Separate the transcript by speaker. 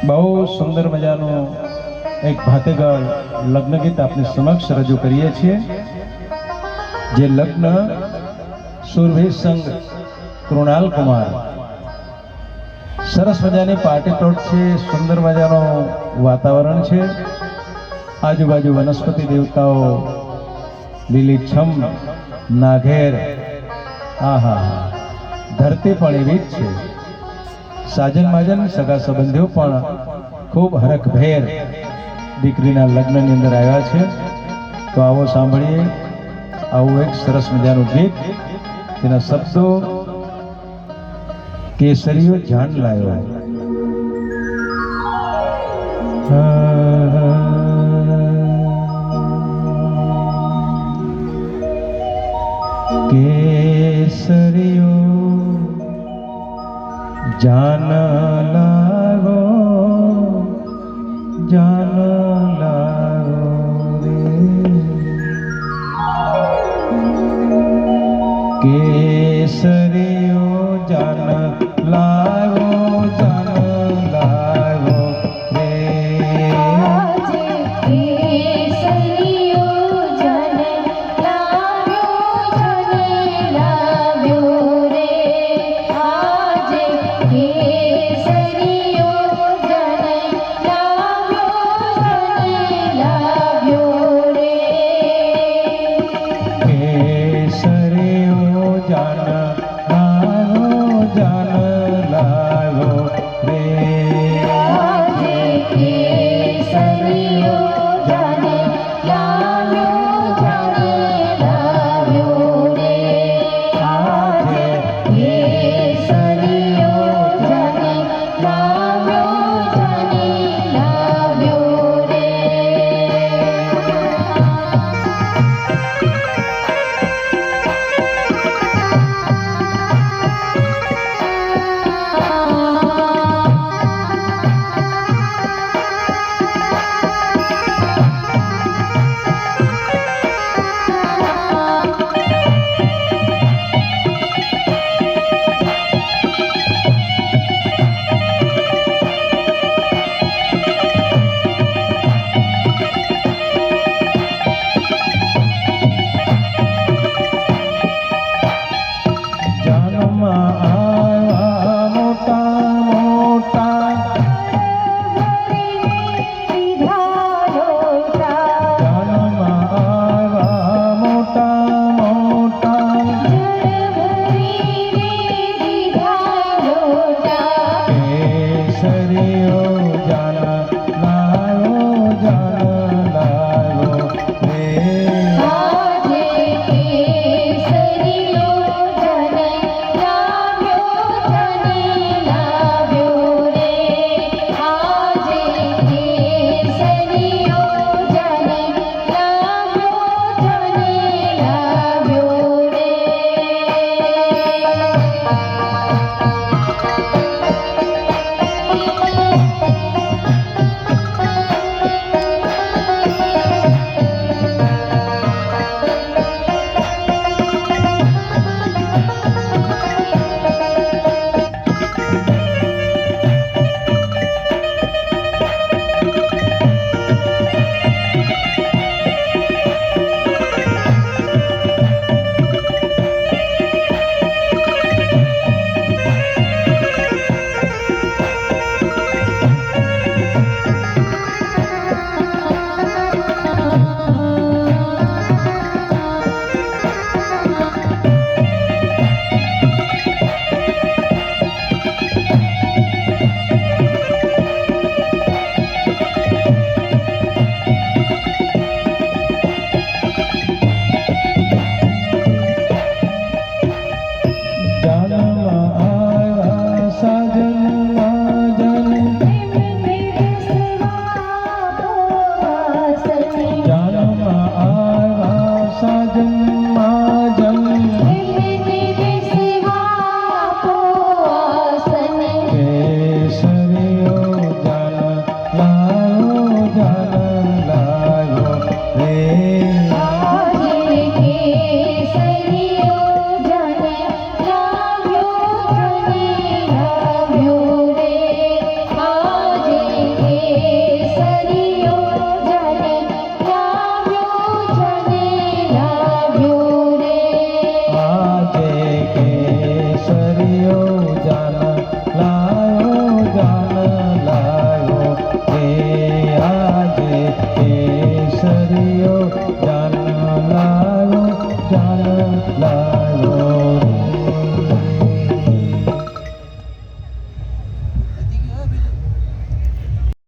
Speaker 1: બહુ સુંદર મજાનું એક ભાતેગળ લગ્ન ગીત આપની સમક્ષ રજૂ કરીએ છીએ, જે લગ્ન સુરભી સંઘ કૃણાલ કુમાર. સરસ મજાની પાર્ટી પ્લોટ છે, સુંદર મજાનું વાતાવરણ છે, આજુબાજુ વનસ્પતિ દેવતાઓ, લીલીછમ નાઘેર, આહા ધરતી પણ એવી જ છે. સાજન માજન સગા સંબંધીઓ પણ ખૂબ હરખભેર દીકરીના લગ્નની અંદર આવ્યા છે. તો આવો સાંભળીએ આવું એક સરસ મજાનું ગીત, તેના શબ્દો કેસરીઓ જાન લાયો. કેસરીઓ જાન લાગો, જાન લાગો રે કેસરી